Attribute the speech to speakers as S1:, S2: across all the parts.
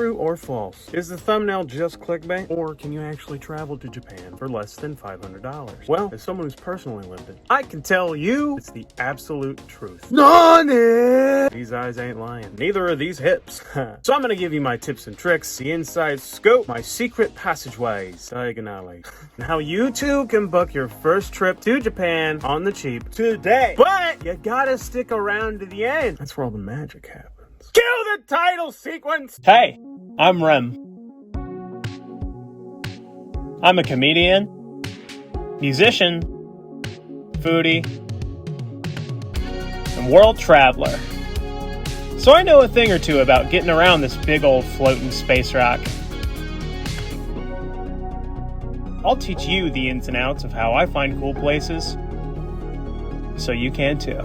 S1: True or false? Is the thumbnail just clickbait, or can you actually travel to Japan for less than $500? Well, as someone who's personally lived it, I can tell you it's the absolute truth. Nani? These eyes ain't lying. Neither are these hips. So I'm gonna give you my tips and tricks, the inside scoop, my secret passageways, diagonally. Now you too can book your first trip to Japan on the cheap today. But you gotta stick around to the end. That's where all the magic happens. Cue the title sequence!
S2: Hey, I'm Rem. I'm a comedian, musician, foodie, and world traveler. So I know a thing or two about getting around this big old floating space rock. I'll teach you the ins and outs of how I find cool places, so you can too.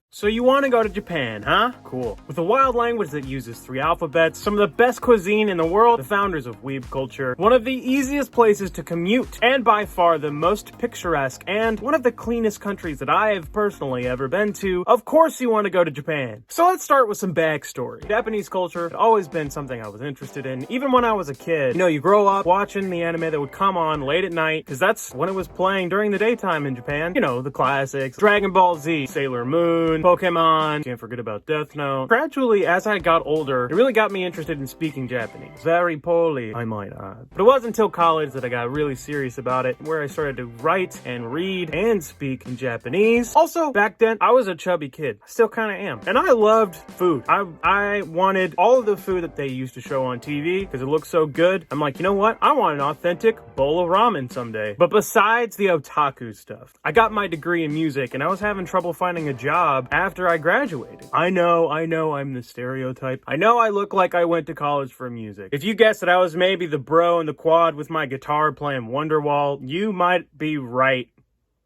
S1: So you want to go to Japan, huh? Cool. With a wild language that uses 3 alphabets, some of the best cuisine in the world, the founders of weeb culture, one of the easiest places to commute, and by far the most picturesque, and one of the cleanest countries that I have personally ever been to, of course you want to go to Japan. So let's start with some backstory. Japanese culture had always been something I was interested in, even when I was a kid. You know, you grow up watching the anime that would come on late at night, because that's when it was playing during the daytime in Japan. You know, the classics, Dragon Ball Z, Sailor Moon, Pokemon, can't forget about Death Note. Gradually, as I got older, it really got me interested in speaking Japanese. Very poorly, I might add. But it wasn't until college that I got really serious about it, where I started to write and read and speak in Japanese. Also, back then, I was a chubby kid. I still kind of am. And I loved food. I wanted all of the food that they used to show on TV, because it looked so good. I'm like, you know what? I want an authentic bowl of ramen someday. But besides the otaku stuff, I got my degree in music, and I was having trouble finding a job after I graduated. I know, I'm the stereotype. I know I look like I went to college for music. If you guessed that I was maybe the bro in the quad with my guitar playing Wonderwall, you might be right.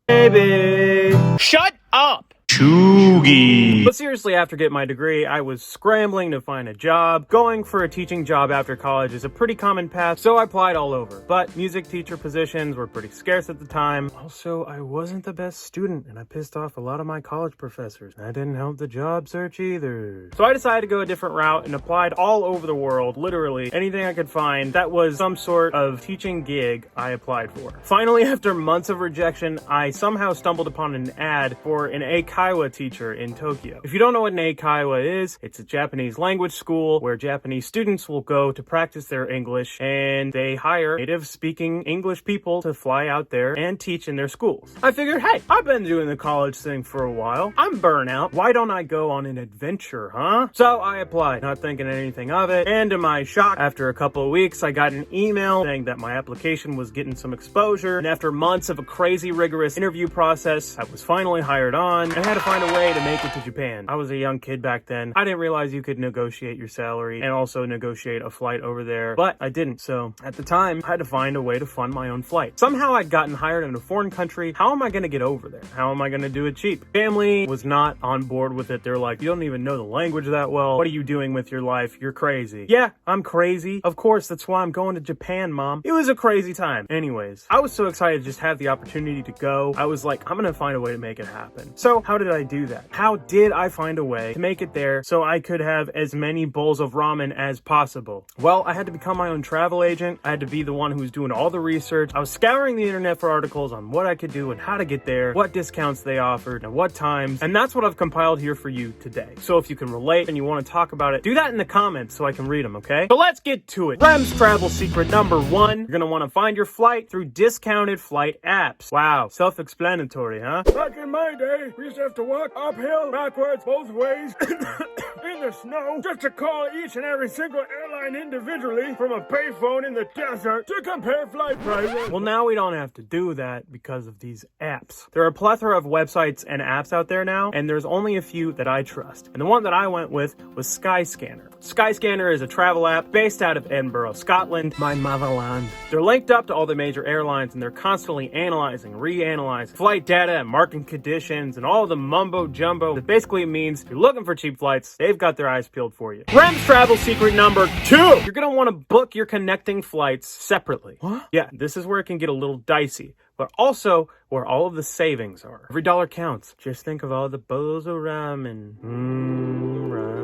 S1: Baby!
S2: Shut up!
S1: Choogie. But seriously, after getting my degree, I was scrambling to find a job. Going for a teaching job after college is a pretty common path, so I applied all over. But music teacher positions were pretty scarce at the time. Also, I wasn't the best student, and I pissed off a lot of my college professors. That didn't help the job search either. So I decided to go a different route and applied all over the world, literally anything I could find that was some sort of teaching gig I applied for. Finally, after months of rejection, I somehow stumbled upon an ad for an eikaiwa teacher in Tokyo. If you don't know what an eikaiwa is, it's a Japanese language school where Japanese students will go to practice their English, and they hire native speaking English people to fly out there and teach in their schools. I figured, hey, I've been doing the college thing for a while. I'm burnt out. Why don't I go on an adventure, huh? So I applied, not thinking anything of it, and to my shock, after a couple of weeks, I got an email saying that my application was getting some exposure, and after months of a crazy rigorous interview process, I was finally hired on. I had to find a way to make it to Japan. I was a young kid back then. I didn't realize you could negotiate your salary and also negotiate a flight over there, but I didn't. So at the time, I had to find a way to fund my own flight. Somehow I'd gotten hired in a foreign country. How am I going to get over there? How am I going to do it cheap? Family was not on board with it. They're like, you don't even know the language that well. What are you doing with your life? You're crazy. Yeah, I'm crazy. Of course, that's why I'm going to Japan, Mom. It was a crazy time. Anyways, I was so excited to just have the opportunity to go. I was like, I'm going to find a way to make it happen. So how did I do that? How did I find a way to make it there so I could have as many bowls of ramen as possible? Well, I had to become my own travel agent. I had to be the one who was doing all the research. I was scouring the internet for articles on what I could do and how to get there, what discounts they offered, and what times. And that's what I've compiled here for you today. So if you can relate and you want to talk about it, do that in the comments so I can read them, okay? So let's get to it. Rem's travel secret number 1. You're going to want to find your flight through discounted flight apps. Wow, self-explanatory, huh?
S3: Back in my day, we used to have to walk uphill, backwards, both ways, in the snow, just to call each and every single airline individually from a payphone in the desert to compare flight prices.
S1: Well, now we don't have to do that because of these apps. There are a plethora of websites and apps out there now, and there's only a few that I trust. And the one that I went with was Skyscanner. Skyscanner is a travel app based out of Edinburgh, Scotland, my motherland. They're linked up to all the major airlines, and they're constantly analyzing, reanalyzing flight data and market conditions and all the mumbo jumbo that basically means you're looking for cheap flights, they've got their eyes peeled for you. Rem's travel secret number 2. You're going to want to book your connecting flights separately. What? Yeah, this is where it can get a little dicey. but also where all of the savings are. Every dollar counts. Just think of all the bowls of ramen. Ramen.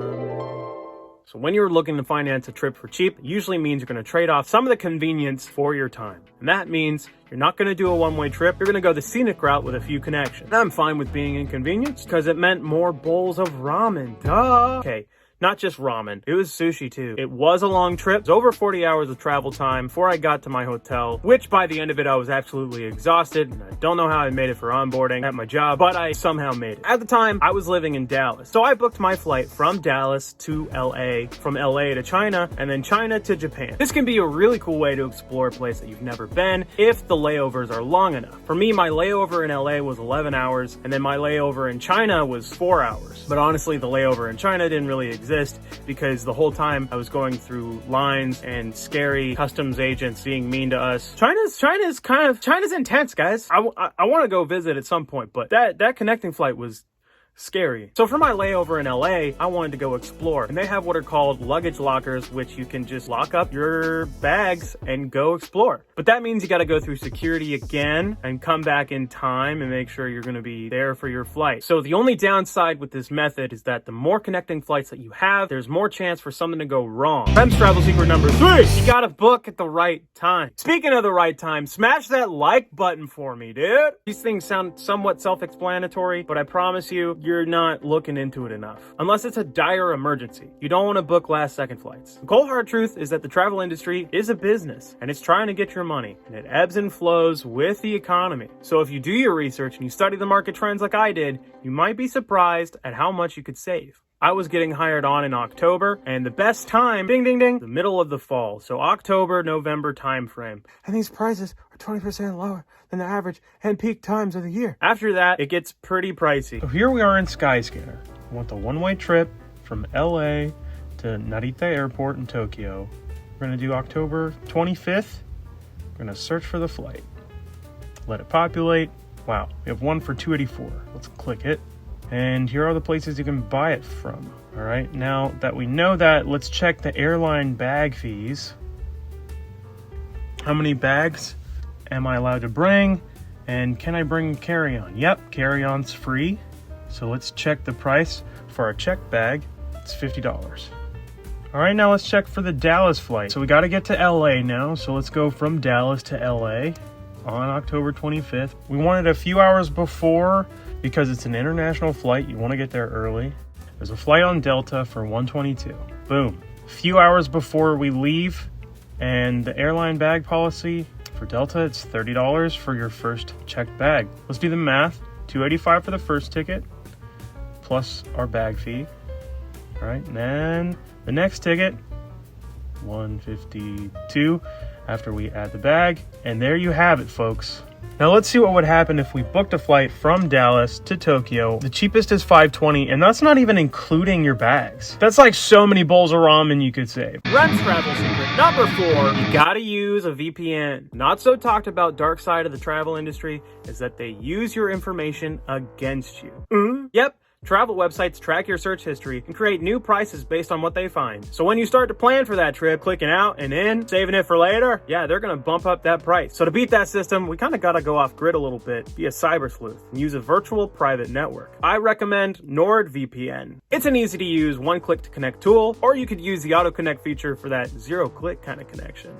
S1: So when you're looking to finance a trip for cheap, it usually means you're going to trade off some of the convenience for your time. And that means you're not going to do a one-way trip. You're going to go the scenic route with a few connections. And I'm fine with being inconvenienced because it meant more bowls of ramen. Duh. Okay. Not just ramen, it was sushi too. It was a long trip. It was over 40 hours of travel time before I got to my hotel, which by the end of it, I was absolutely exhausted. And I don't know how I made it for onboarding at my job, but I somehow made it. At the time, I was living in Dallas. So I booked my flight from Dallas to LA, from LA to China, and then China to Japan. This can be a really cool way to explore a place that you've never been if the layovers are long enough. For me, my layover in LA was 11 hours, and then my layover in China was 4 hours. But honestly, the layover in China didn't really exist because the whole time I was going through lines and scary customs agents being mean to us. China's intense, guys. I want to go visit at some point, but that connecting flight was scary. So for my layover in LA, I wanted to go explore. And they have what are called luggage lockers, which you can just lock up your bags and go explore. But that means you got to go through security again and come back in time and make sure you're going to be there for your flight. So the only downside with this method is that the more connecting flights that you have, there's more chance for something to go wrong. Friends travel secret number 3, you got to book at the right time. Speaking of the right time, smash that like button for me, dude. These things sound somewhat self-explanatory, but I promise you, you're not looking into it enough. Unless it's a dire emergency. You don't want to book last second flights. The cold hard truth is that the travel industry is a business and it's trying to get your money, and it ebbs and flows with the economy. So if you do your research and you study the market trends like I did, you might be surprised at how much you could save. I was getting hired on in October, and the best time, ding, ding, ding, the middle of the fall. So October, November time frame.
S3: And these prices are 20% lower than the average and peak times of the year.
S1: After that, it gets pretty pricey.
S2: So here we are in Skyscanner. I want the one-way trip from LA to Narita Airport in Tokyo. We're going to do October 25th. We're going to search for the flight. Let it populate. Wow, we have one for $284. Let's click it. And here are the places you can buy it from. All right, now that we know that, let's check the airline bag fees. How many bags am I allowed to bring? And can I bring carry-on? Yep, carry-on's free. So let's check the price for our check bag. It's $50. All right, now let's check for the Dallas flight. So we got to get to LA now. So let's go from Dallas to LA on October 25th. We wanted a few hours before because it's an international flight. You want to get there early. There's a flight on Delta for $122. Boom. A few hours before we leave, and the airline bag policy for Delta, it's $30 for your first checked bag. Let's do the math. $285 for the first ticket, plus our bag fee. All right, and then the next ticket, $152 after we add the bag. And there you have it, folks. Now let's see what would happen if we booked a flight from Dallas to Tokyo. The cheapest is $520, and that's not even including your bags. That's like so many bowls of ramen you could save.
S1: Friends travel secret number 4, you gotta use a VPN. Not so talked about dark side of the travel industry is that they use your information against you. Yep. Travel websites track your search history and create new prices based on what they find. So when you start to plan for that trip, clicking out and in, saving it for later, yeah, they're gonna bump up that price. So to beat that system, we kind of gotta go off grid a little bit, be a cyber sleuth, and use a virtual private network. I recommend NordVPN. It's an easy to use, one click to connect tool, or you could use the auto connect feature for that 0-click kind of connection.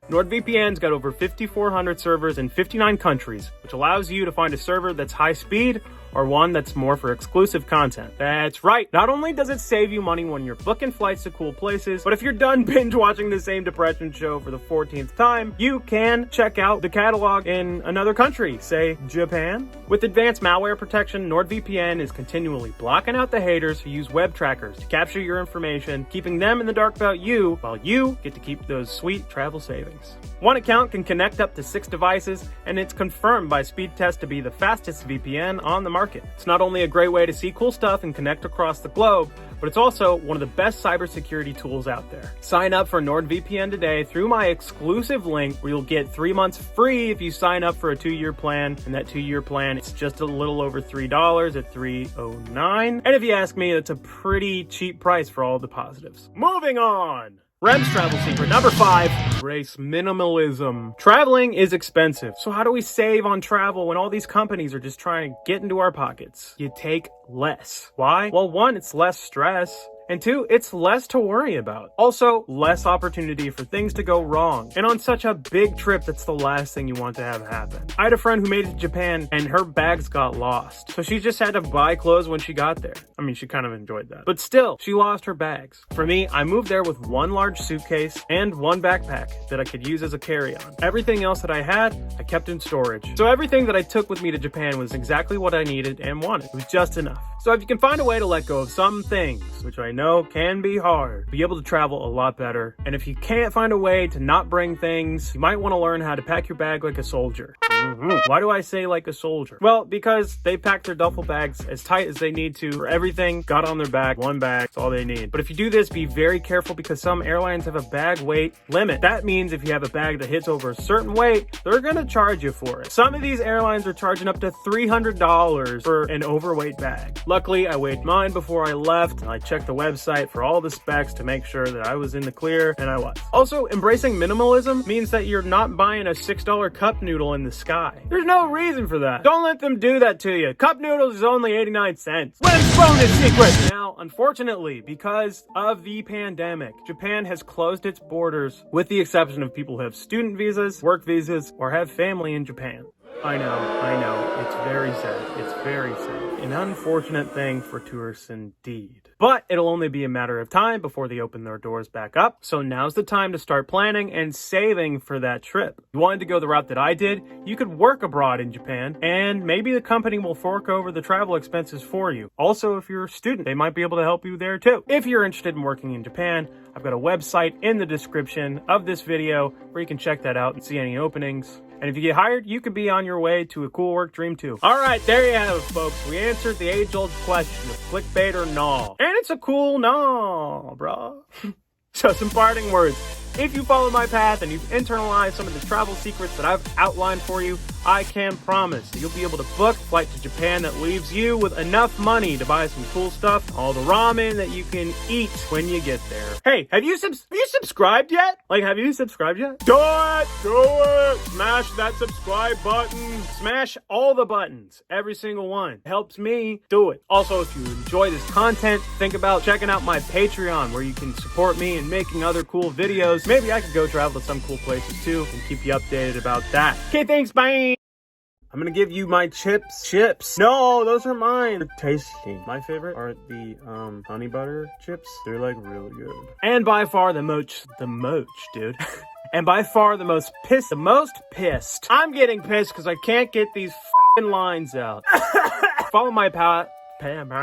S1: NordVPN's got over 5,400 servers in 59 countries, which allows you to find a server that's high speed or one that's more for exclusive content. That's right. Not only does it save you money when you're booking flights to cool places, but if you're done binge watching the same depression show for the 14th time, you can check out the catalog in another country, say Japan. With advanced malware protection, NordVPN is continually blocking out the haters who use web trackers to capture your information, keeping them in the dark about you, while you get to keep those sweet travel savings. One account can connect up to 6 devices, and it's confirmed by speed test to be the fastest VPN on the market. It's not only a great way to see cool stuff and connect across the globe, but it's also one of the best cybersecurity tools out there. Sign up for NordVPN today through my exclusive link where you'll get 3 months free if you sign up for a 2-year plan. And that 2-year plan, it's just a little over $3 at $309. And if you ask me, that's a pretty cheap price for all the positives. Moving on. Rem's travel secret number 5, embrace minimalism. Traveling is expensive, so how do we save on travel when all these companies are just trying to get into our pockets? You take less. Why? Well, 1, it's less stress. And 2, it's less to worry about. Also, less opportunity for things to go wrong. And on such a big trip, that's the last thing you want to have happen. I had a friend who made it to Japan and her bags got lost. So she just had to buy clothes when she got there. I mean, she kind of enjoyed that. But still, she lost her bags. For me, I moved there with 1 large suitcase and 1 backpack that I could use as a carry-on. Everything else that I had, I kept in storage. So everything that I took with me to Japan was exactly what I needed and wanted. It was just enough. So if you can find a way to let go of some things, which I know can be hard, be able to travel a lot better. And if you can't find a way to not bring things, you might want to learn how to pack your bag like a soldier. Why do I say like a soldier? Well, because they pack their duffel bags as tight as they need to for everything, got on their back, 1 bag, that's all they need. But if you do this, be very careful because some airlines have a bag weight limit. That means if you have a bag that hits over a certain weight, they're gonna charge you for it. Some of these airlines are charging up to $300 for an overweight bag. Luckily, I weighed mine before I left, and I checked the website for all the specs to make sure that I was in the clear, and I was. Also, embracing minimalism means that you're not buying a $6 cup noodle in the sky. There's no reason for that. Don't let them do that to you. Cup noodles is only 89 cents. Let's bonus secret! Now, unfortunately, because of the pandemic, Japan has closed its borders with the exception of people who have student visas, work visas, or have family in Japan. I know, it's very sad. It's very sad. An unfortunate thing for tourists indeed. But it'll only be a matter of time before they open their doors back up, so now's the time to start planning and saving for that trip. If you wanted to go the route that I did, you could work abroad in Japan, and maybe the company will fork over the travel expenses for you. Also, if you're a student, they might be able to help you there too. If you're interested in working in Japan, I've got a website in the description of this video where you can check that out and see any openings. And if you get hired, you could be on your way to a cool work dream too. All right, there you have it, folks. We answered the age-old question of clickbait or no. And it's a cool no, bro. So some parting words. If you follow my path and you've internalized some of the travel secrets that I've outlined for you, I can promise that you'll be able to book a flight to Japan that leaves you with enough money to buy some cool stuff, all the ramen that you can eat when you get there. Hey, have you subscribed yet? Have you subscribed yet? Do it! Smash that subscribe button. Smash all the buttons, every single one. It helps me do it. Also, if you enjoy this content, think about checking out my Patreon where you can support me in making other cool videos. Maybe I could go travel to some cool places too and keep you updated about that. Okay, thanks, bye! I'm gonna give you my chips. No, those are mine. They're tasty. My favorite are the honey butter chips. They're really good. And by far the most, dude. And by far the most pissed. I'm getting pissed because I can't get these f***ing lines out. Follow my path.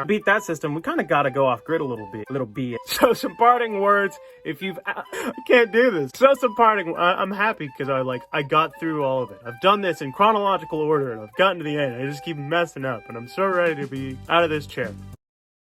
S1: Beat that system. We kind of got to go off grid a little bit. So some parting words. If you've, I can't do this. So some parting. I'm happy because I got through all of it. I've done this in chronological order and I've gotten to the end. I just keep messing up and I'm so ready to be out of this chair.